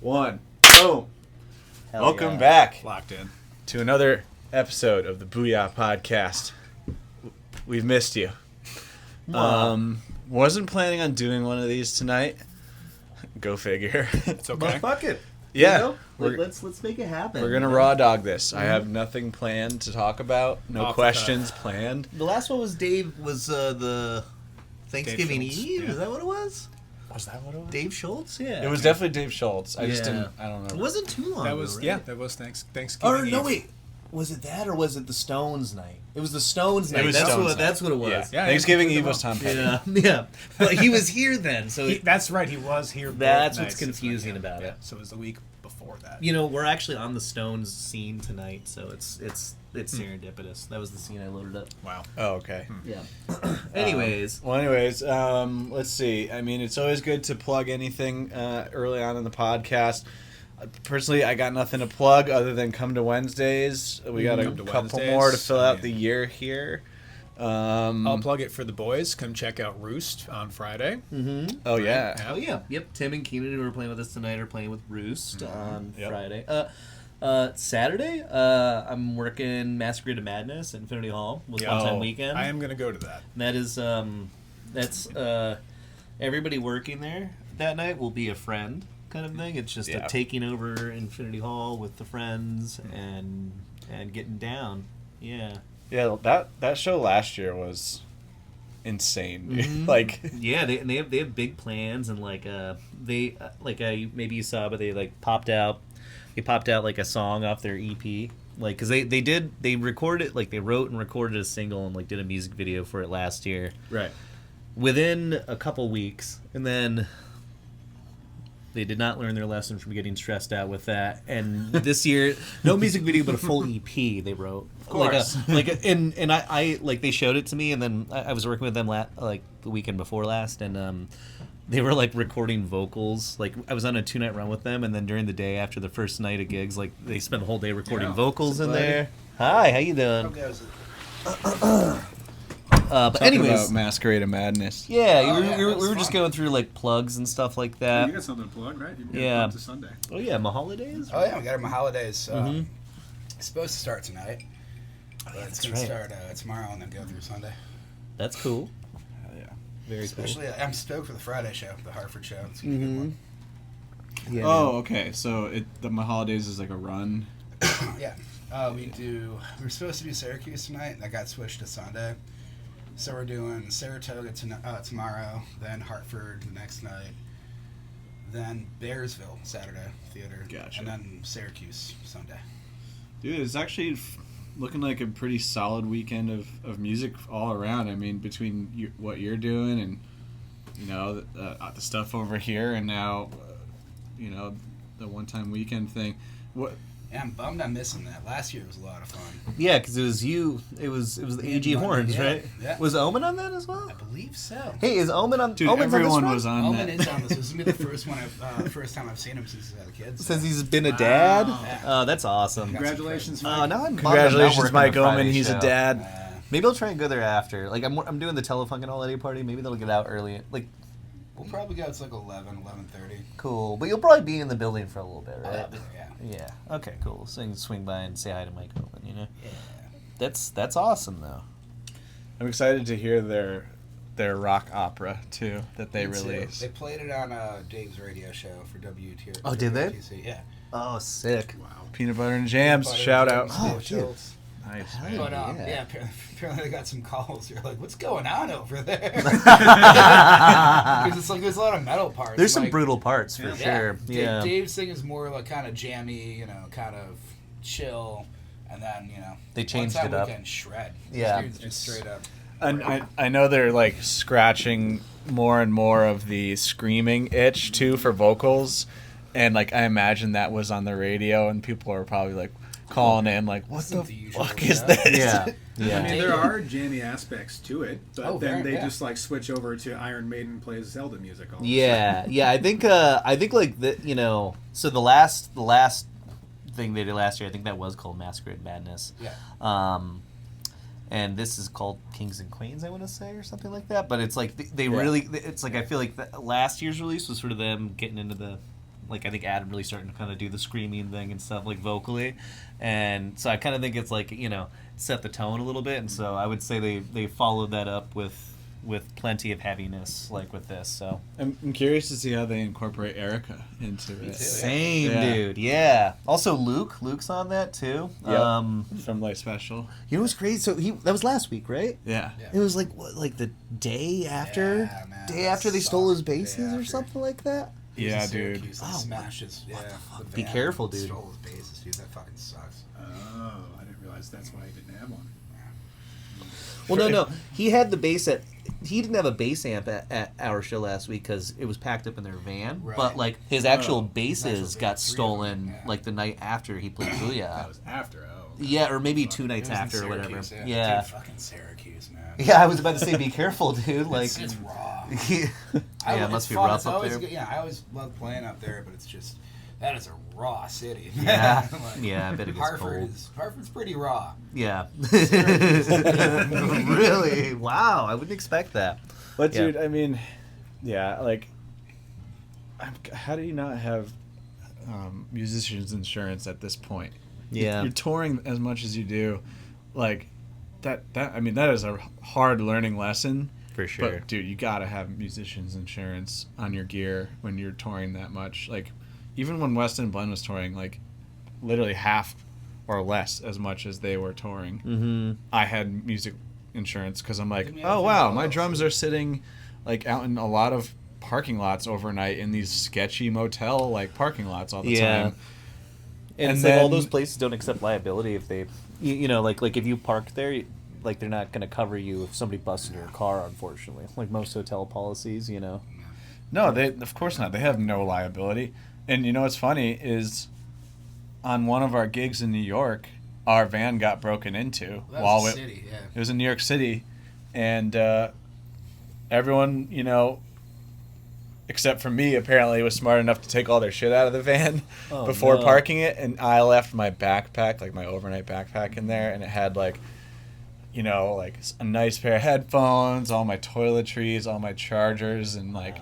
One. Boom. Hell Welcome yeah. back Locked in. to another episode of the Booyah podcast. We've missed you. Wasn't planning on doing one of these tonight. Go figure. It's okay. But fuck it. Yeah. You know? We're- Let's make it happen. We're gonna raw dog this. I have nothing planned to talk about. No Off the questions planned. The last one was the Thanksgiving Schultz, Eve. yeah. Is that what it was? Was that what it was? Dave Schultz? Yeah. It was definitely Dave Schultz. I just Yeah. didn't. I don't know. It wasn't too long. That ago, was right? that was Thanksgiving. Or no, Eve. wait. Was it that or was it the Stones night? It was the Stones night. was that's Stones what night. that's what it was. Yeah. Yeah, Thanksgiving yeah, Eve was Tom Petty. Yeah. But he was here then, so That's right. He was here. both That's what's nights. confusing Yeah, about yeah. it. So it was the week before that. you know, we're actually on the Stones scene tonight, so it's serendipitous. That was the scene I loaded up. Wow. Oh, okay. Yeah. Anyways, Let's see. I mean, it's always good to plug anything early on in the podcast. Personally, I got nothing to plug other than come to Wednesdays. We got a Come to couple Wednesdays. more to fill out Yeah. the year here. I'll plug it for the boys. Come check out Roost on Friday. Oh, yeah. oh yeah, yep. Tim and Keenan, who are playing with us tonight, are playing with Roost on Yep. Friday. Saturday, I'm working Masquerade of Madness at Infinity Hall with Yeah. One Time Oh, Weekend. I am going to go to that. That is that's everybody working there that night will be a friend kind of thing. It's just Yeah. a taking over Infinity Hall with the friends and getting down. Yeah. Yeah, that show last year was insane. Mhm. Like, Yeah, they have big plans and maybe you saw, but they popped out like a song off their EP, like because they recorded they wrote and recorded a single and did a music video for it last year right. within a couple weeks, and then they did not learn their lesson from getting stressed out with that. And this year, no music video, but a full EP they wrote. Of course. And I they showed it to me, and then I was working with them the weekend before last, and they were recording vocals. I was on a 2-night run with them, and then during the day after the first night of gigs, they spent the whole day recording vocals in there. Hi, how you doing? But Talking anyways, about Masquerade of Madness. yeah, we were just going through plugs and stuff like that. You got something to plug, right? You got Yeah. up to Sunday. Oh yeah, my holidays. Oh yeah, we got our holidays. Mhm. It's supposed to start tonight, but it's gonna right. start tomorrow and then go through Sunday. That's cool. Hell yeah. Very Especially, I'm stoked for the Friday show, the Hartford show. It's gonna be a good one. cool. Yeah. Oh, okay. So my holidays is like a run. Yeah, we're supposed to do Syracuse tonight. That got switched to Sunday. So we're doing Saratoga tomorrow, then Hartford the next night, then Bearsville Saturday theater, Gotcha. and then Syracuse Sunday. Dude, it's actually looking like a pretty solid weekend of music all around. I mean, between what you're doing and, the stuff over here and now, the one-time weekend thing. What? Yeah, I'm bummed I'm missing that. Last year was a lot of fun. Yeah, because it was you. It was the AG Horns, Yeah, right? yeah. Was Omen on that as well? I believe so. Hey, is Omen on? Dude, Omen's everyone on this was run? on Omen that. is on this. This is gonna be the first time I've seen him since he's had a kid. So. Since he's been a dad. Yeah. Oh, that's awesome. Congratulations, Oh, Mike. now I'm bummed I'm not Congratulations, working Mike the Friday Omen. He's show. a dad. Maybe I'll try and go there after. I'm doing the Telefunken holiday party. Maybe they'll get out early. We'll probably go. It's 11:30. Cool. But you'll probably be in the building for a little bit, right? Yeah. Yeah. Okay. Cool. So you can swing by and say hi to Mike Omen. Yeah. That's awesome though. I'm excited to hear their rock opera, too, that they Me too. released. They played it on Dave's radio show for WT. Oh, did they? WTC, yeah. Oh, sick. Wow. Peanut Butter and Jams, Butter shout and out. Jams, Oh, Dave dude. Schultz. Nice, Hell man. But yeah. yeah, apparently they got some calls. You're like, what's going on over there? Because it's there's a lot of metal parts. There's some brutal parts for Yeah. sure. Yeah. Dave's thing is more kind of jammy, kind of chill, and then They changed One Time it up. Weekend shred. Yeah. Dude's just straight up. And I know they're scratching more and more of the screaming itch too for vocals, and I imagine that was on the radio, and people are probably calling in what Isn't the the usual fuck is stuff. this? Yeah. I Yeah. mean, there are jammy aspects to it, but Oh, then very, they yeah. just switch over to Iron Maiden plays Zelda music. All of a Yeah, yeah. I think so the last thing they did last year, I think that was called Masquerade Madness. Yeah. And this is called Kings and Queens, I want to say, or something like that. But it's they Yeah. really, it's I feel like last year's release was sort of them getting into the like I think Adam really starting to kind of do the screaming thing and stuff like vocally, and so I kind of think it's like set the tone a little bit, and so I would say they followed that up with plenty of heaviness like with this. So I'm curious to see how they incorporate Erica into it. Same, Yeah. dude. Yeah. Also, Luke's on that too. From Light Special. You know what's crazy? So that was last week, right? Yeah. Yeah. It was like what, like the day after, Yeah, man, day that after they stole his sucked. Day bases or after. something like that. Yeah, He's in dude. Syracuse, Oh, smashes. what the Yeah, fuck? the Be van careful, dude. Stole his bases, dude. That fucking sucks. Oh, I didn't realize that's why he didn't have one. Well, no, he had the bass at. He didn't have a bass amp at our show last week because it was packed up in their van. Right. But like his actual Oh, bases actual got bass, 3 of stolen them, yeah. like the night after he played That Booyah. was after. Oh. Yeah, or maybe 2 It nights was in after or whatever. Syracuse, Yeah. Dude, fucking Syracuse, man. Yeah, I was about to say, be careful, dude. Like, It's raw. yeah, it must be fun. rough It's up always there. good. Yeah, I always love playing up there, but it's just that is a raw city. Yeah, Like, yeah, I bet it gets cold. Hartford's pretty raw. Yeah. Syracuse. Really? Wow, I wouldn't expect that. But Yeah. dude, I mean, yeah, like, how do you not have musicians insurance at this point? Yeah. You're touring as much as you do, like that. I mean, that is a hard learning lesson. For sure. But dude, you gotta have musicians insurance on your gear when you're touring that much. Like, even when Weston Blend was touring, like, literally half or less as much as they were touring. Mm-hmm. I had music insurance because I'm like, Give me oh everything wow, else. my drums are sitting like out in a lot of parking lots overnight in these sketchy motel like parking lots all the Yeah. time. And, And it's like all then- those places don't accept liability if they, you know, like if you park there, like they're not going to cover you if somebody busts in your car, unfortunately. Like most hotel policies, you know. No, they of course not. They have no liability. And you know what's funny is on one of our gigs in New York, our van got broken into That while was it, a city, yeah. it was in New York City, and everyone, you know, except for me, apparently was smart enough to take all their shit out of the van Oh, before no. parking it, and I left my backpack, like my overnight backpack, in there, and it had like, you know, like a nice pair of headphones, all my toiletries, all my chargers, and like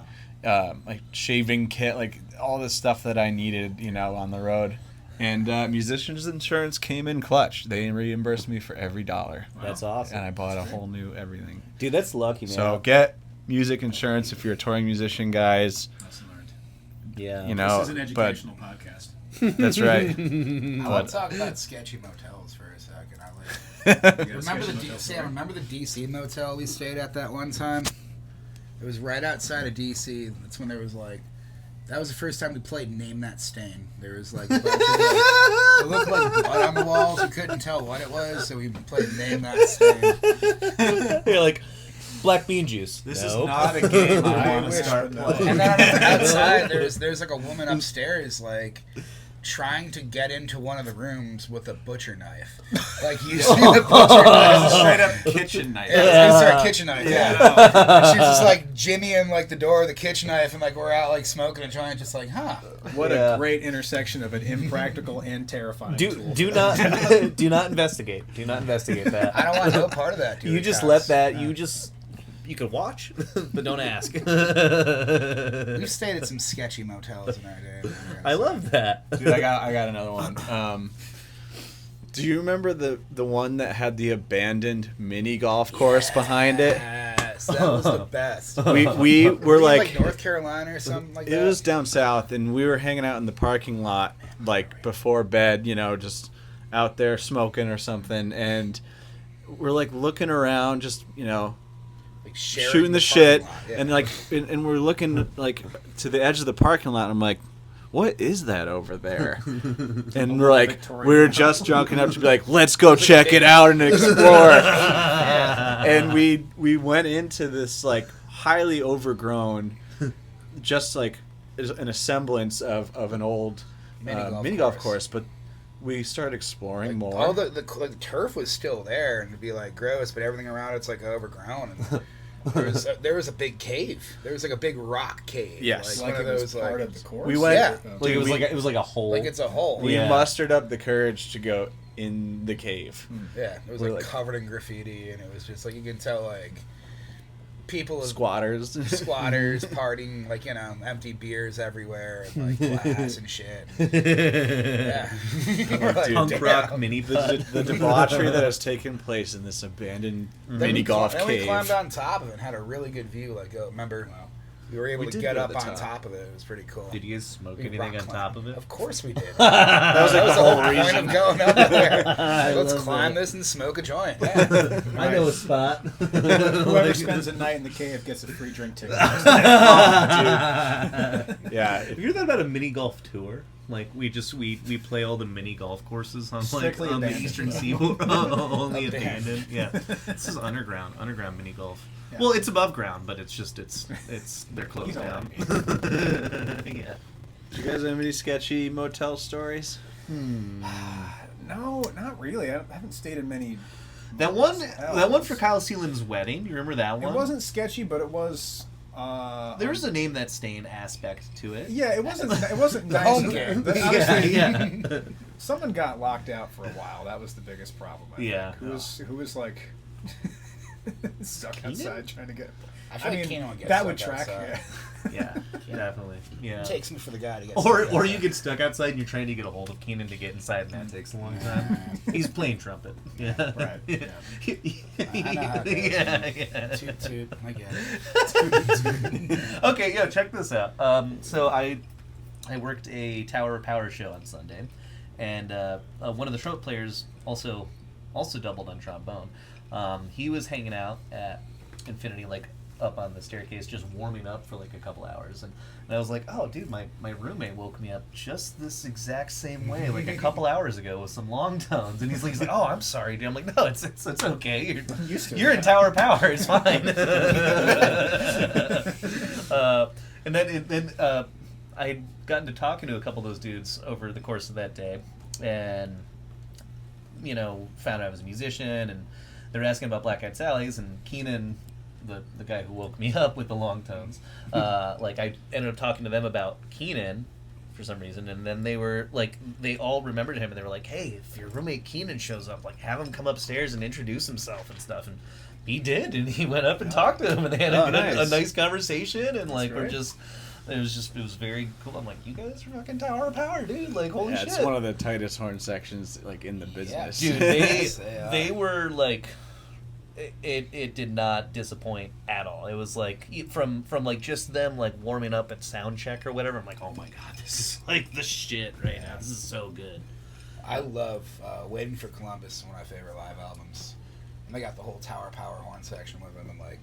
shaving kit, like all the stuff that I needed, you know, on the road. And musicians insurance came in clutch. They reimbursed me for every dollar. That's awesome. And I bought a whole new everything. Dude, that's lucky, man. So get music insurance if you're a touring musician, guys. Lesson learned. yeah. You know, This is an educational podcast. that's right. I want to talk about sketchy motels for a second. I like. You got a Remember sketchy the motel Sam? story? Remember the DC motel we stayed at that one time? It was right outside of DC. That's when there was like. That was the first time we played Name That Stain. There was like a bunch of, it looked like blood on the walls. We couldn't tell what it was, so we played Name That Stain. You're like, black bean juice. This Nope. is not a game I I want to wish. start playing. And then outside, there's like a woman upstairs, like trying to get into one of the rooms with a butcher knife, like using the butcher knife. Straight up kitchen knife. Yeah, it's our kitchen knife. Yeah, she was just like jimmying like the door of the kitchen knife, and like we're out like smoking and trying, just like, huh? What Yeah. a great intersection of an impractical and terrifying tool. Do not do not investigate. Do not investigate that. I don't want no part of that, dude. You just let that. You could watch, but don't ask. We've stayed at some sketchy motels in our day. I love that. Dude, I got another one. Do you remember the one that had the abandoned mini golf course behind it? Yes, that was the best. We were like North Carolina or something like that. it was down south, and we were hanging out in the parking lot like before bed, you know, just out there smoking or something, and we're like looking around, just, you know, like sharing shooting the parking shit, lot, yeah. and like and we're looking like to the edge of the parking lot, and I'm like, what is that over there? And we're like, Victorian we were just drunk enough to be like, let's go check it out and explore. And we went into this like highly overgrown, just like an semblance of an old mini golf course, but we started exploring more. All the turf was still there, and it'd be like gross, but everything around it's like overgrown. And there was a big cave. There was like a big rock cave. Yes. like Like one it of was those part like of the course. We went- Yeah. Like it was we- like a hole. like it's a hole. we Yeah. mustered up the courage to go in the cave. Yeah, it was We're like like- covered in graffiti, and it was just like you can tell like people, Squatters partying, like, empty beers everywhere, and like glass and shit. Yeah. Dude, Punk rock mini the debauchery that has taken place in this abandoned mini golf Then we cave. climbed on top of it and had a really good view. Like, remember, we were able We to did get go up to the on top. top of it. It was pretty cool. Did you guys smoke We anything rock on climbed. top of it? Of course we did. That was That was the whole whole point reason. of going up there. Let's love climb that. this and smoke a joint. Yeah. I know a spot. Whoever spends a night in the cave gets a free drink ticket. Yeah, Have you heard that about a mini golf tour? Like we play all the mini golf courses on Strictly on the abandoned. eastern seaboard. Only Abandoned. abandoned. Yeah, this is underground mini golf. Yeah. Well, it's above ground, but it's they're closed down. Yeah. Do you guys have any sketchy motel stories? No, not really. I haven't stayed in many. That one for Kyle Seelan's wedding. You remember that one? It wasn't sketchy, but it was. There was a name that stain aspect to it. Yeah, it wasn't. It wasn't nice. home game. Yeah. Someone got locked out for a while. That was the biggest problem. I Yeah. think. Who was like stuck outside trying to get. I feel like Keenan would get that stuck would track. outside. Yeah, definitely. Yeah. It takes me for the guy to get Or stuck you outside. get stuck outside and you're trying to get a hold of Keenan to get inside, and that takes a long time. He's playing trumpet. Yeah. Right. Yeah. I know how it goes. Yeah. Toot toot. I get it. Okay, yo, check this out. So I worked a Tower of Power show on Sunday, and one of the trumpet players also doubled on trombone. He was hanging out at Infinity, like up on the staircase, just warming up for like a couple hours, and I was like, oh dude, my roommate woke me up just this exact same way like a couple hours ago with some long tones, and he's like oh, I'm sorry dude. I'm like, no, it's okay, you're in Tower of Power, it's fine. And then I had gotten to talking to a couple of those dudes over the course of that day, and found out I was a musician, and they were asking about Black Eyed Sally's, and Keenan, the guy who woke me up with the long tones, like I ended up talking to them about Keenan for some reason, and then they were like, they all remembered him, and they were like, hey, if your roommate Keenan shows up, like have him come upstairs and introduce himself and stuff, and he did, and he went up and talked to him, and they had a nice conversation, and like we're just. It was very cool. I'm like, you guys are fucking Tower of Power, dude. Like, holy shit. It's one of the tightest horn sections like in the business. Dude, they were like, it did not disappoint at all. It was like from like just them like warming up at sound check or whatever. I'm like, oh my god, this is like the shit right now. This is so good. I love Waiting for Columbus, one of my favorite live albums. And they got the whole Tower Power horn section with them, and like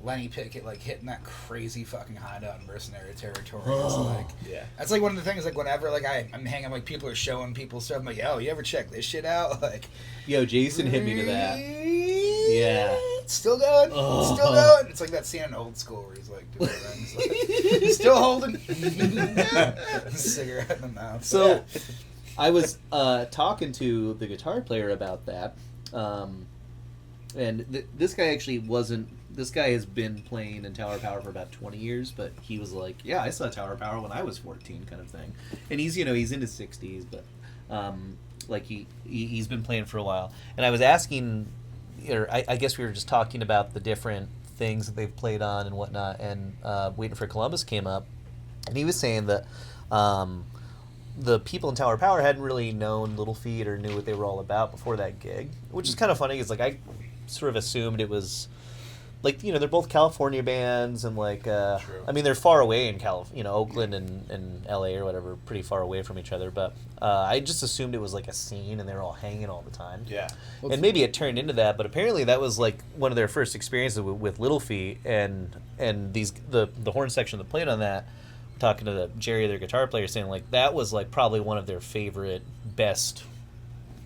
Lenny Pickett like hitting that crazy fucking high note in Mercenary Territory. It's like, Yeah. that's like one of the things, like whenever like I'm hanging, like people are showing people stuff, I'm like, yo, you ever check this shit out? Like, Yo, Jason hit me to that. Yeah. It's still going. Oh. It's still going. It's like that scene in Old School where he's like doing things, like, still holding cigarette in the mouth. So, Yeah. I was talking to the guitar player about that, and this guy actually wasn't. This guy has been playing in Tower Power for about 20 years, but he was like, "Yeah, I saw Tower Power when I was 14," kind of thing. And he's he's in his 60s, but like he's been playing for a while. And I was asking, or I guess we were just talking about the different things that they've played on and whatnot. And Waiting for Columbus came up, and he was saying that. The people in Tower Power hadn't really known Little Feat or knew what they were all about before that gig, which is kind of funny. It's like I sort of assumed it was like they're both California bands, and like I mean they're far away in Oakland and LA or whatever, pretty far away from each other. But I just assumed it was like a scene and they were all hanging all the time. Yeah. And maybe it turned into that, but apparently that was like one of their first experiences with Little Feat, and the horn section that played on that. Talking to Jerry, their guitar player, saying like that was like probably one of their favorite, best,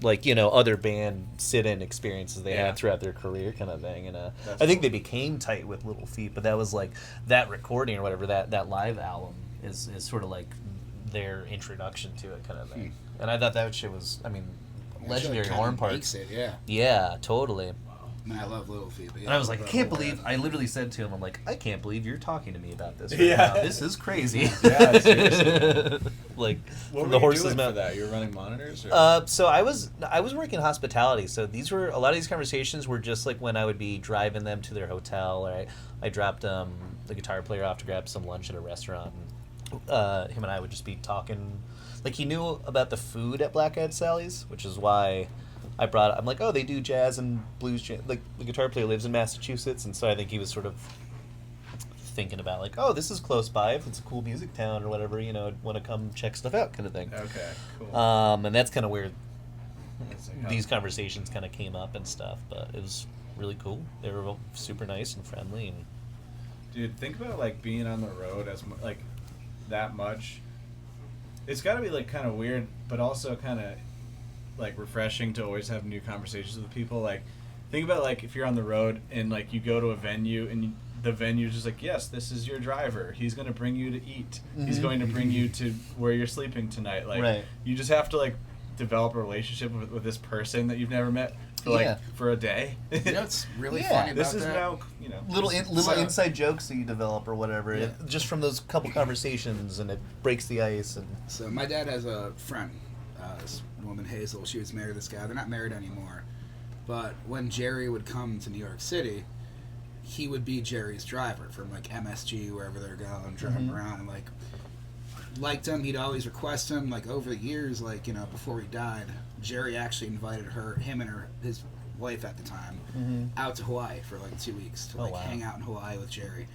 like other band sit-in experiences they had throughout their career, kind of thing. And I think they became tight with Little Feat, but that was like that recording or whatever, that live album is sort of like their introduction to it, kind of thing. And I thought that shit was, I mean, legendary horn parts. Makes it, yeah. Yeah, totally. I mean, I love Little Feat. But yeah, And I was like, I can't believe. I literally said to him, I'm like, I can't believe you're talking to me about this. Right now. This is crazy. Yeah, seriously. Like What from were the you horse's doing for mouth. that? You were running monitors? Or? So I was working hospitality. So these were a lot of these conversations were just like when I would be driving them to their hotel, or I dropped the guitar player off to grab some lunch at a restaurant. And, him and I would just be talking. Like he knew about the food at Black Eyed Sally's, which is why I'm like, oh, they do jazz and blues. Like the guitar player lives in Massachusetts, and so I think he was sort of thinking about like, oh, this is close by. If it's a cool music town or whatever, I'd want to come check stuff out, kind of thing. Okay, cool. And that's kind of where That's like these conversations kind of came up and stuff. But it was really cool. They were both super nice and friendly. And Dude, think about like being on the road like that much. It's got to be like kind of weird, but also kind of like refreshing to always have new conversations with people. Like, think about like if you're on the road and like you go to a venue and the venue's just like, yes, this is your driver. He's going to bring you to eat. He's going to bring you to where you're sleeping tonight. Like, Right. You just have to like develop a relationship with this person that you've never met for like for a day. You know what's really Yeah. funny about This is that? now, little So- inside jokes that you develop or whatever, Yeah. just from those couple conversations, and it breaks the ice. And So my dad has a friend, this woman Hazel. She was married to this guy. They're not married anymore. But when Jerry would come to New York City, he would be Jerry's driver from like MSG, wherever they're going, driving around, and like liked him. He'd always request him. Like over the years, like before he died, Jerry actually invited him and his wife at the time, out to Hawaii for like 2 weeks to like hang out in Hawaii with Jerry.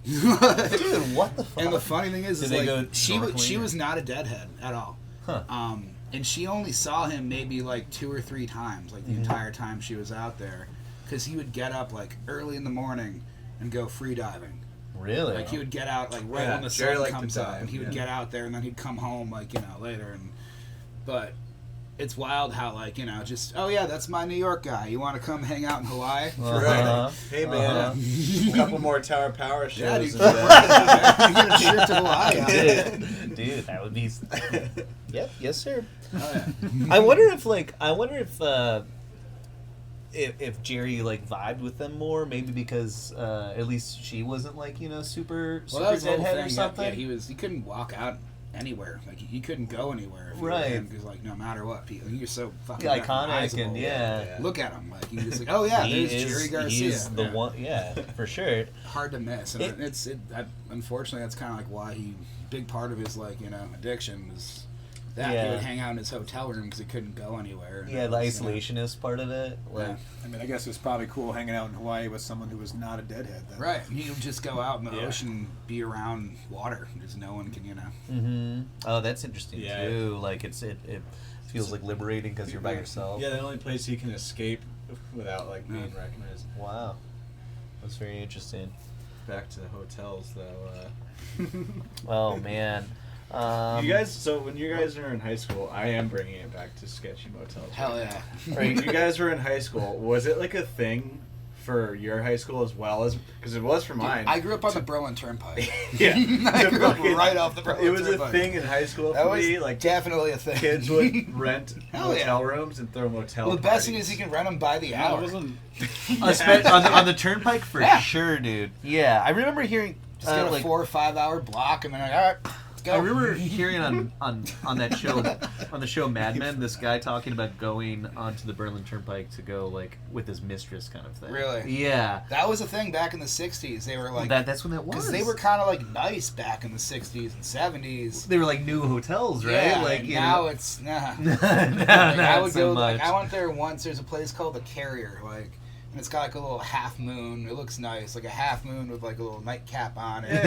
dude, what the fuck? And the funny thing is they go like she snorkeling was not a deadhead at all. Huh. And she only saw him maybe like 2 or 3 times, like the entire time she was out there, because he would get up like early in the morning and go free diving. Really? Like he would get out like right Yeah, when the Jerry sun liked to comes up, dive, and he would yeah. get out there, and then he'd come home like later. But it's wild how like just that's my New York guy. You want to come hang out in Hawaii? Uh-huh. Hey man, a couple more Tower Power shows. Yeah, dude. and then- You get a trip to Hawaii. Dude, that would be. Yep. Yes, sir. Oh, yeah. I wonder if Jerry like vibed with them more, maybe because at least she wasn't like super Well, that was the whole deadhead or thing. something. Yeah, he couldn't walk out anywhere. Like he couldn't go anywhere. If Right. Because like no matter what, people, he was so fucking Iconic recognizable. and yeah. Look at him. Like he was like, oh yeah, He there's is- Jerry Garcia. He's the Yeah. one, yeah, for sure. Hard to miss, and unfortunately that's kind of like why big part of his like addiction was that Yeah. he would hang out in his hotel room because he couldn't go anywhere. And Yeah, it the was, isolationist part of it. Like, Yeah. I mean, I guess it was probably cool hanging out in Hawaii with someone who was not a deadhead. Then. Right, he would just go out in the Yeah. ocean, be around water, just no one can Mm-hmm. Oh, that's interesting Yeah. too. Like it feels like liberating because you're by yourself. Yeah, the only place he can escape without like being recognized. Wow, that's very interesting. Back to the hotels though. Oh man. You guys, so when you guys were in high school, I am bringing it back to Sketchy Motels. Hell yeah. When you guys were in high school, was it like a thing for your high school as well as, because it was for mine. I grew up on the Berlin Turnpike. Yeah. I grew up Fucking- right off the Berlin It was a Turnpike. thing in high school That for was me. Like definitely a thing. kids would rent Hell yeah. motel rooms and throw motel. Well, the best thing parties. is you can rent them by the Yeah, hour. it wasn't. on the turnpike for Yeah. sure, dude. Yeah, I remember hearing Just get a like 4 or 5 hour block, and then like, all right, let's go. I remember hearing on that show on the show Mad Men, this guy talking about going onto the Berlin Turnpike to go like with his mistress kind of thing. Really? Yeah. That was a thing back in the 60s. They were like, That's when that was. because they were kind of like nice back in the 60s and 70s. They were like new hotels, right? Yeah, like and you now know. it's nah. Not I would so go. much. Like, I went there once. There's a place called the Carrier, like, and it's got like a little half moon. It looks nice, like a half moon with like a little nightcap on it.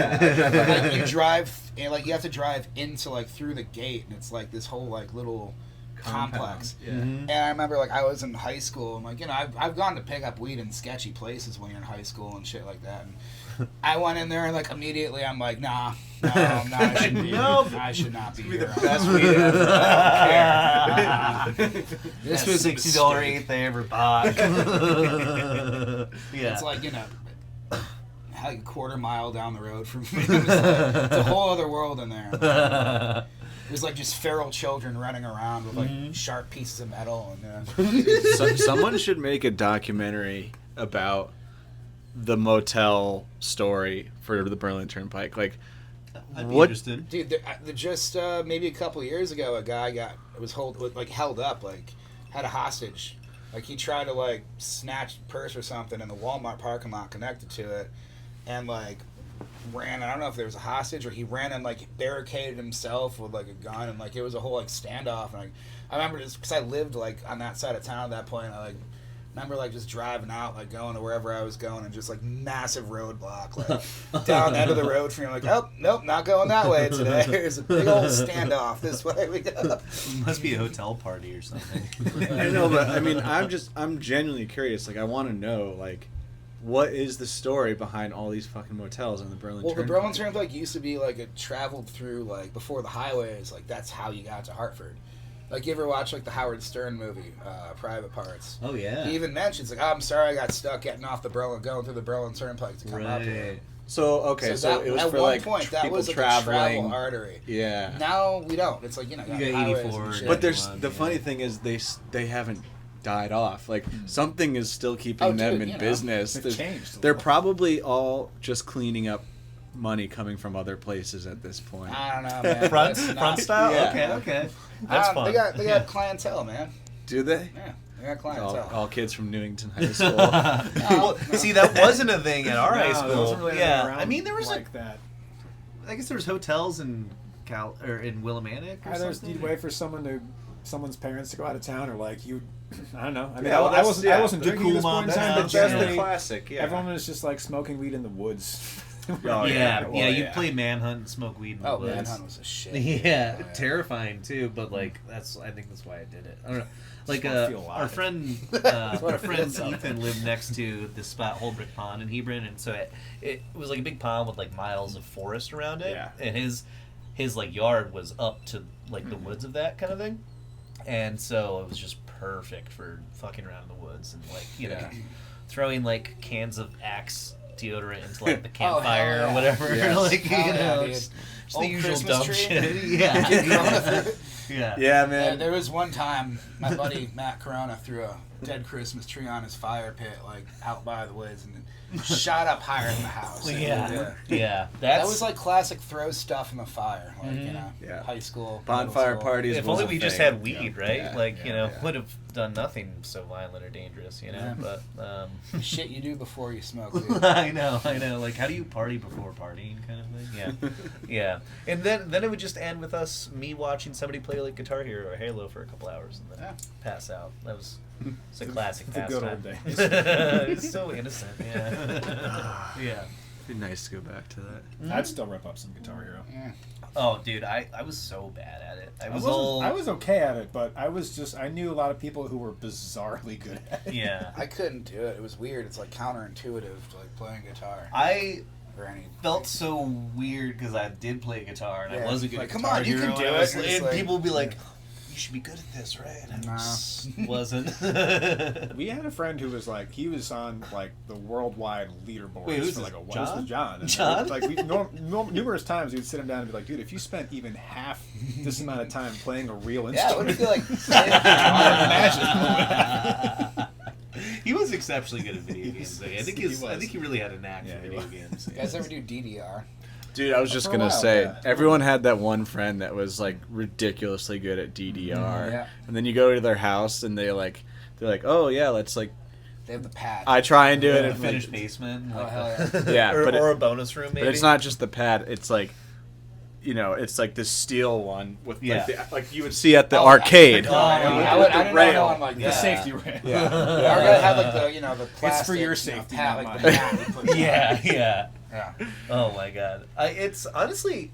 Like you drive, and like you have to drive into like through the gate, and it's like this whole like little complex. Yeah. And I remember like I was in high school. I'm like, I've gone to pick up weed in sketchy places when you're in high school and shit like that. And I went in there and like immediately I'm like, no, I shouldn't be. Nope. I should not be here. Best weed ever. I don't care. This That's was a $60 mistake. eighth they ever bought. Yeah. It's like, like a quarter mile down the road from me. It's a whole other world in there. There's like just feral children running around with like sharp pieces of metal. And Someone should make a documentary about the motel story for the Berlin Turnpike? Like, I'd be what? interested. Dude, just maybe a couple years ago, a guy held up, like had a hostage. Like he tried to like snatch a purse or something in the Walmart parking lot connected to it, and like ran. I don't know if there was a hostage or he ran and like barricaded himself with like a gun, and like it was a whole like standoff. And like I remember this because I lived like on that side of town at that point. I like remember like just driving out, like going to wherever I was going, and just like massive roadblock, like down the end of the road for me. Like, oh nope, not going that way today. There's a big old standoff. This way we go. Must be a hotel party or something. I know, but I mean, I'm genuinely curious. Like, I want to know, like, what is the story behind all these fucking motels in the Berlin Well, Turnpike? the Berlin Turnpike used to be like it traveled through like before the highways. Like that's how you got to Hartford. Like you ever watch like the Howard Stern movie, Private Parts? Oh yeah. He even mentions like, oh, I'm sorry, I got stuck getting off going through the Berlin Turnpike to come up here. So okay, so that, it was at for one like point that people was like traveling. a travel artery. Yeah. Now we don't. It's like you got highways 84 and shit. But there's One, the yeah. funny thing is they haven't died off. Like something is still keeping them dude, in you know, business. they've changed a They're little. probably all just cleaning up money coming from other places at this point. I don't know, man. front That's not- front style. Yeah. Okay. That's fun. They got Yeah. clientele, man. Do they? Yeah, they got clientele. All kids from Newington High School. Well, see, that wasn't a thing at our high No, there school. wasn't really Yeah, anything around I mean, there was like that. I guess there was hotels in in Willimantic or Either something. you'd wait for someone's parents to go out of town, or like you, I don't know. I mean, Yeah, well, I that's- wasn't yeah, wasn't the drinking cool at this point in mom time, towns, but That's yeah. the generally classic. Yeah. everyone was just like smoking weed in the woods. Oh, Yeah, yeah. yeah, Well, you yeah. play manhunt and smoke weed in the Oh, woods. Manhunt was a shit. Yeah, Oh, terrifying too. But like, I think that's why I did it. I don't know. Like wanna feel our alive. friend, what our it friend feels like. Ethan lived next to this spot, Holbrook Pond in Hebron, and so it was like a big pond with like miles of forest around it. Yeah. And his like yard was up to like the woods of that kind of thing, and so it was just perfect for fucking around in the woods and like know throwing like cans of Axe deodorant into like the campfire yeah. or whatever. Yes. Like Hell yeah, dude. just the Old usual Christmas dumb tree? shit. Get Corona through Yeah. it. Yeah. Yeah, Yeah, man. there was one time my buddy Matt Corona threw a dead Christmas tree on his fire pit, like out by the woods, and it shot up higher than the house. Well, yeah. Yeah. Yeah. That was like classic throw stuff in the fire, like Yeah. high school Bonfire middle school. parties. if was only a we just thing. had weed, Yeah. right? Yeah. Like, Yeah. would have done nothing so violent or dangerous, Yeah. But The shit you do before you smoke weed. I know. Like, how do you party before partying, kind of thing? Yeah, yeah. And then it would just end with me watching somebody play like Guitar Hero or Halo for a couple hours and then pass out. That was it's a classic The good old pastime. days. It's so innocent. Yeah, yeah. It'd be nice to go back to that. I'd still rip up some Guitar Hero. Yeah. Oh, dude, I was so bad at it. I was okay at it, but I knew a lot of people who were bizarrely good at it. Yeah. I couldn't do it. It was weird. It's like counterintuitive to like playing guitar I or any. felt so weird because I did play guitar and Yeah. I was a good Like, come guitar on, you hero, can do and I was it. like- It's and like- people would be like, "You should be good at this, right?" And I Nah. just wasn't. We had a friend who was like, he was on like the worldwide leaderboards Wait, who's for this? like a while. John? This was John. And John? Like numerous times, we'd sit him down and be like, "Dude, if you spent even half this amount of time playing a real Yeah, I would instrument, feel like. He was exceptionally good at video games. Though. I think He was. I think he really had a knack Yeah, for he video was. games. You guys ever do DDR? Dude, I was just For a gonna while, say, yeah. everyone had that one friend that was like ridiculously good at DDR, Yeah. and then you go to their house and they're like, oh yeah, let's like, They have the pad. I try and do it, A and finished like, basement. Oh, Like hell Yeah, or, but or a bonus room, maybe. but it's not just the pad. It's like, it's like this steel one with Yeah. like you would see at the Oh, arcade. Oh, I with didn't the know rail. one like the that. safety rail." Yeah. Or gotta have like the plastic. It's for your you know, safety, pad, not like mine. the mat you put Yeah, down. yeah. Yeah. Oh my god. It's honestly,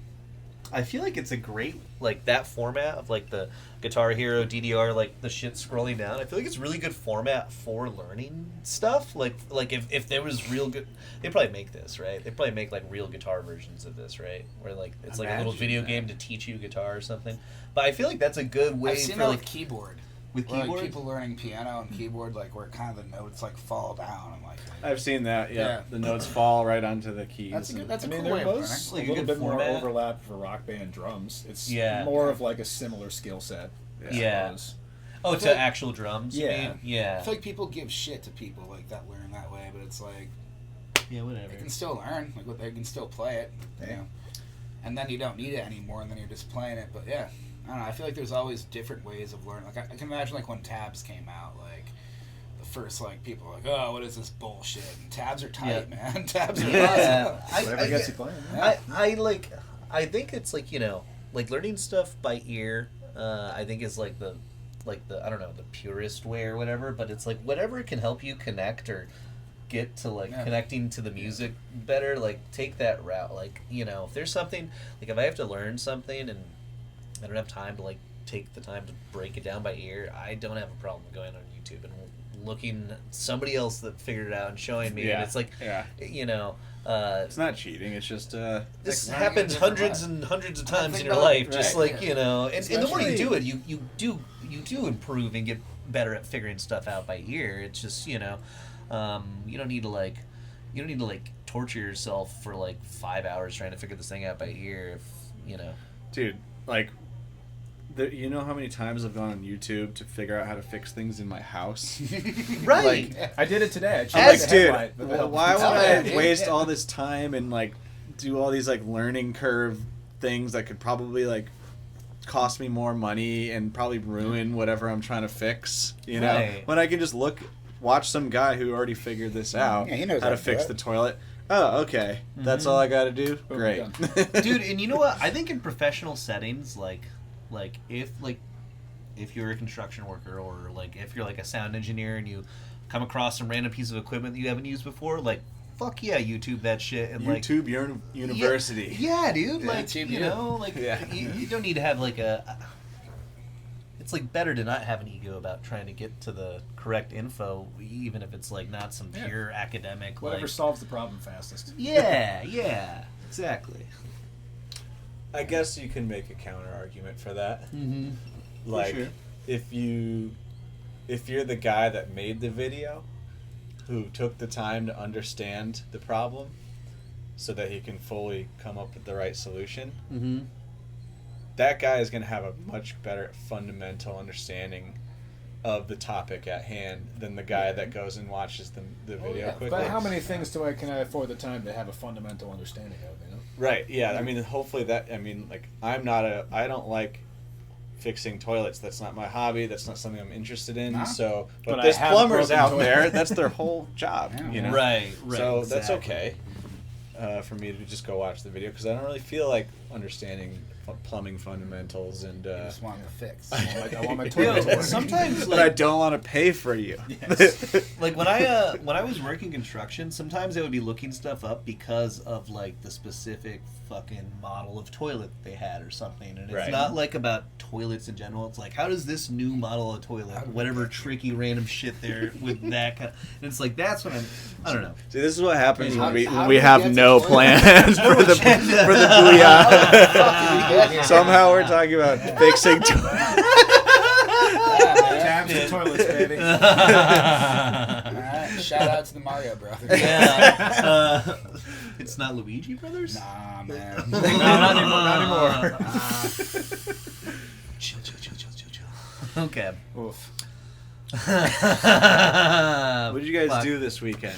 I feel like it's a great like that format of like the Guitar Hero DDR, like the shit scrolling down. I feel like it's really good format for learning stuff. Like if there was real good, they'd probably make this, right? They'd probably make like real guitar versions of this, right? Where like it's like a little Imagine video that. game to teach you guitar or something. But I feel like that's a good way I've seen for that like with keyboard. with Where, keyboard. like people learning piano and keyboard, like where kind of the notes like fall down. I'm like, I've seen that. Yeah. Yeah. The notes fall right onto the keys. that's a good. That's I a mean, cool way there of was Like a a little good bit more format. overlap for rock band drums. It's Yeah. more of like a similar skill set. I Yeah. suppose. Oh, I to feel like- actual drums. Yeah. You mean? Yeah. I feel like people give shit to people like that learn that way, but it's like Yeah, whatever. they can still learn, like they can still play it, you know. And then you don't need it anymore, and then you're just playing it. But yeah, I don't know. I feel like there's always different ways of learning. Like I can imagine, like when tabs came out, like the first like people were like, oh, what is this bullshit? And tabs are tight, man. Tabs are Yeah. awesome. Whatever gets you playing. I think it's like, you know, like learning stuff by ear. I think is like the I don't know, the purest way or whatever. But it's like whatever can help you connect or get to like connecting to the music better. Like take that route. Like, you know, if there's something like if I have to learn something and I don't have time to like take the time to break it down by ear, I don't have a problem going on YouTube and looking at somebody else that figured it out and showing me. And it's like, you know. It's not cheating. It's just This like happens hundreds and hundreds of times in your life. Just like, you know, and the more you do it, you do improve and get better at figuring stuff out by ear. It's just, you know, you don't need to like torture yourself for like 5 hours trying to figure this thing out by ear. If you know, dude, like. You know how many times I've gone on YouTube to figure out how to fix things in my house? right? Like, I did it today. I changed I'm like, the dude, headlight with the help. why would Oh, I yeah, waste yeah. all this time and like do all these like learning curve things that could probably like cost me more money and probably ruin whatever I'm trying to fix? You know, Right. when I can just watch some guy who already figured this out Yeah, he knows how to how to fix do the it. toilet. Oh, okay. That's all I got to do. Boom, Great, Dude, and you know what? I think in professional settings, like if you're a construction worker or like if you're like a sound engineer and you come across some random piece of equipment that you haven't used before, like fuck yeah, YouTube that shit and like YouTube University. Yeah, dude. Yeah, Like YouTube, you yeah. know, like you don't need to have like a. It's like better to not have an ego about trying to get to the correct info, even if it's like not some pure academic. Whatever like, solves the problem fastest. yeah, exactly. I guess you can make a counter argument for that. Mm-hmm. Like, sure. if you're the guy that made the video, who took the time to understand the problem, so that he can fully come up with the right solution, Mm-hmm. that guy is going to have a much better fundamental understanding of the topic at hand than the guy that goes and watches the video yeah. quickly. But how many things can I afford the time to have a fundamental understanding of? You know. Right. Yeah. I mean, hopefully that. I mean, like, I don't like fixing toilets. That's not my hobby. That's not something I'm interested in. Nah. So, but But I there's have a plumbers broken out toilet. there. That's their whole job. Yeah. You know. Right. So that's exactly. okay for me to just go watch the video because I don't really feel like understanding plumbing fundamentals and. You just want the fix. I want my You toilet to know, work. sometimes But I like, don't want to pay for you. like when I was working construction, sometimes I would be looking stuff up because of like the specific fucking model of toilet they had or something, and it's Right. not like about toilets in general. It's like, how does this new model of toilet, whatever tricky random shit there with that kind of, and it's like that's what I don't know. See, this is what happens How- when how we do we have get to no toilet? plans for the Booyah. Somehow we're talking about fixing toilets. Tabs and toilets, baby. Alright, shout out to the Mario Brothers. Yeah. It's not Luigi Brothers? Nah, man. No, not anymore. Not anymore. Chill. Okay. Oof. What did you guys Fuck. do this weekend?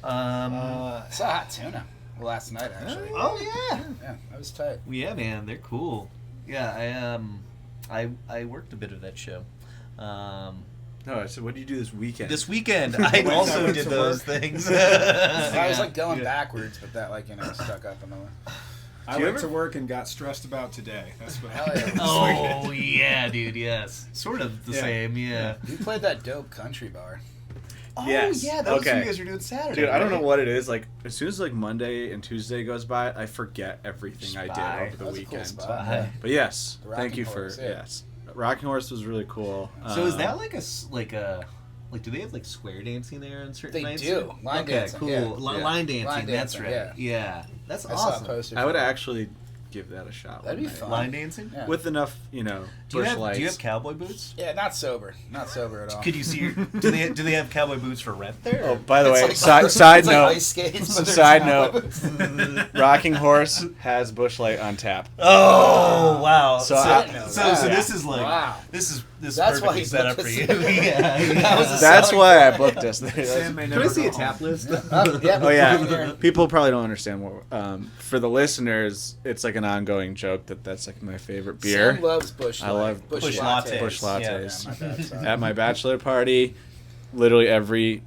Saw hot tuna last night, actually. Oh yeah. Yeah, that was tight. Yeah, man, they're cool. Yeah, I worked a bit of that show. No, so what did you do this weekend? This weekend, I Went also to did work. those things. I was like going Yeah. backwards, but that stuck up in the way. I went to work and got stressed about today. That's what Hell happened. yeah. Oh yeah, dude. Yes, sort of the Yeah. same. Yeah. You played that dope country bar. Oh Yes. yeah, that was what Okay. you guys were doing Saturday. Dude, I don't know right? what it is. Like, as soon as like Monday and Tuesday goes by, I forget everything I Spy. did over the That was a cool weekend. spot. Yeah. But yes, The thank Rocking you for Horse, yeah. yes. Rocking Horse was really cool. So is that like like do they have like square dancing there on certain They nights? do. Line okay, dancing, cool. yeah. Line dancing. Line that's dancing, right. yeah. Yeah, that's I saw a awesome. poster. I for would that. actually give that a shot. That'd one be night. fun. Line dancing? Yeah. With enough, Do you bush have lights. Do you have cowboy boots? Yeah, not sober at all. Could you see? Do they have cowboy boots for rent there? Oh, by the way, It's like- side it's like note. ice skates, but there's Side cowboy note. boots. Rocking Horse has Bush Light on tap. Oh wow! So So, I- so Yeah. this is like Wow. this is That's why perfectly he set up booked for us you. in. yeah, That was a That's selling why I point. booked us there. Sam may Can never I see go a tap home. list? Oh yeah, people probably don't understand what. For the listeners, it's like an ongoing joke that's like my favorite beer. Sam loves Bush I Light. love Bush Bush lattes. lattes. Bush Yeah, lattes. Yeah, my bad, sorry. At my bachelor party, literally every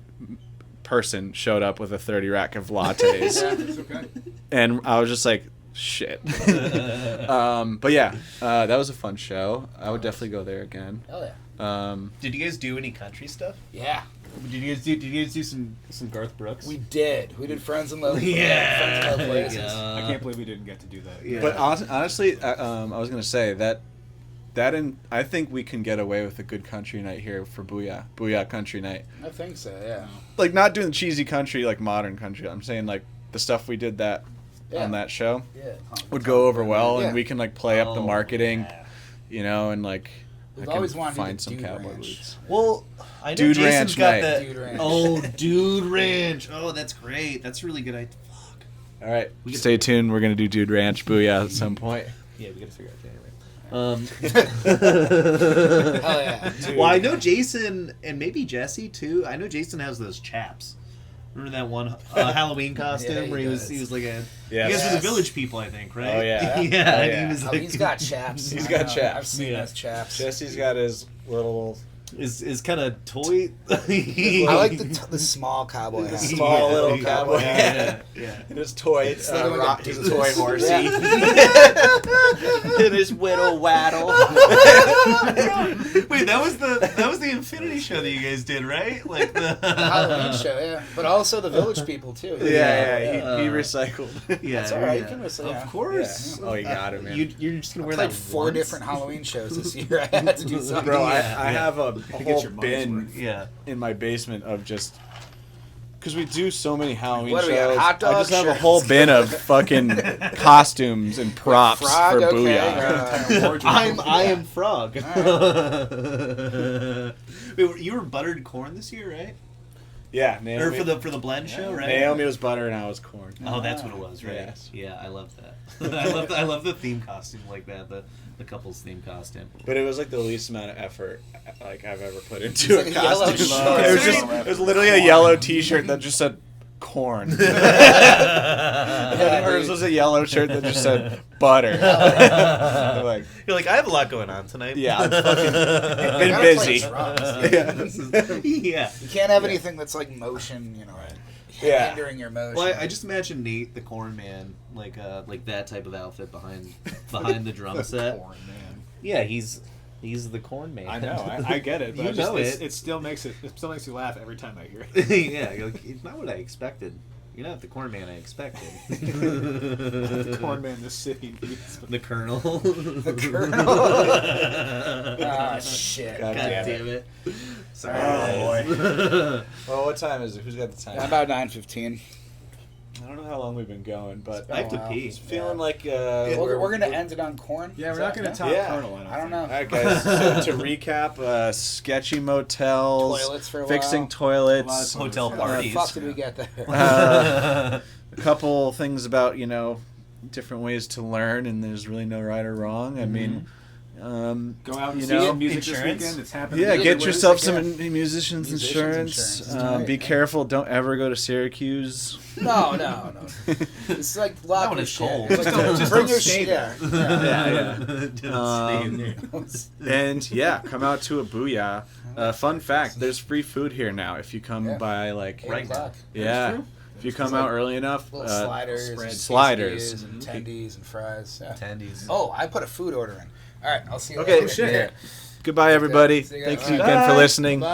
person showed up with a 30 rack of lattes, Yeah, it's okay. and I was just like, shit. But yeah, that was a fun show. I would definitely go there again. Hell yeah. Did you guys do any country stuff? Yeah, Did you guys do some Garth Brooks? we did. We did Friends in Low. Yeah. Friends in Low Places. I can't believe we didn't get to do that. Yeah. But honestly, I was gonna say I think we can get away with a good country night here for Booyah Country Night. I think so. Yeah. Like not doing cheesy country like modern country. I'm saying like the stuff we did Yeah. on that show Yeah. would go over well, Yeah. and we can like play up the Oh, marketing, yeah. and like We've I always can wanted to do find the some Dude cowboy Ranch. boots. Well, I know Dude Jason's Ranch got night. that. Dude Ranch. Oh, Dude Ranch. Oh, that's great. That's really good. Fuck. All right, We get- stay tuned. We're gonna do Dude Ranch Booyah at some point. Yeah, we gotta figure out January. Hell yeah. Dude. Well, I know Jason and maybe Jesse too. I know Jason has those chaps. Remember that one Halloween costume Yeah, he where he was does. like a. Yes. You guys were the Yes. Village People, I think, right? Oh, yeah. yeah. Oh, and yeah. He was Oh, like, he's got chaps. He's I got know. chaps. I've seen Yeah. his chaps. Jesse's got his little is kind of toy. I like the small cowboy hat. small little Yeah. cowboy Yeah. Yeah. and his toy It's looking like a his dude. toy horsey Yeah. and his whittle waddle. Wait, that was the Infinity show that you guys did, right? Like the Halloween show, yeah. But also the Village People too. Yeah, he recycled. Yeah, That's all right. yeah. You can whistle, Of yeah. course. Yeah. Oh, you got it, man. You're just gonna I wear played that 4 once? different Halloween shows this year. I had to do something. Bro, Yeah. I have a get whole your money's bin worth. Yeah. in my basement of just because we do so many Halloween What do we shows. got, hot dog I just have a shirts? whole bin of fucking costumes and props Frog, for okay, Booyah. I am Frog. Wait, you were buttered corn this year, right? Yeah, Or Naomi, for the blend show, right? Naomi was butter and I was corn. Oh, that's what it was, right? Yes. Yeah, I love that. I love the theme costume like that, the couple's theme costume. But it was like the least amount of effort like I've ever put It's into like a a yellow costume. shirt. It was just it was literally a yellow T-shirt that just said corn. And then hers was a yellow shirt that just said butter. I'm like, You're like, I have a lot going on tonight. yeah, I'm fucking I been gotta busy. play drums, dude. Yeah. Yeah. You can't have anything that's like motion, Yeah. hindering your motion. Well, I just imagine Nate, the corn man, like that type of outfit behind the drum set. Corn, man. Yeah, he's the corn man. I know. I get it. But You I just, know it. It still makes you laugh every time I hear it. Yeah, you're like, it's not what I expected. You're not the corn man I expected. The corn man the city needs. The Colonel. The Colonel. Ah, shit. God God damn damn it. Sorry. Oh, boy. Well, what time is it? Who's got the time? About 9:15. I don't know how long we've been going, but I have to wow. pee. it's feeling like We're gonna end it on corn. Yeah, Is we're not that- going to top Yeah. Colonel. I don't know. All right, guys. So to recap, sketchy motels, Toilets for a fixing while. toilets, Hotel How the parties. fuck did we get there? a couple things about different ways to learn, and there's really no right or wrong. I mean, Go out and you see know, some music insurance. this weekend. It's happening. yeah, Yeah, get what yourself is it? some Yeah. musicians insurance. insurance. Right, Be yeah. careful. Don't ever go to Syracuse. No. It's like lock That one your is shit. cold. It's like, Just bring don't your stay shit. there. Yeah. Didn't stay there. And yeah, come out to a Booyah. Fun fact: there's free food here now if you come Yeah. by like 8 Right o'clock. yeah. true? If you come It's out like early enough, Little sliders, and sliders. quesadillas and tendies and fries. Yeah. Attendees. Oh, I put a food order in. All right, I'll see you Okay, later. shit. Goodbye, everybody. See you Thank guys. you Bye. again for listening. Bye.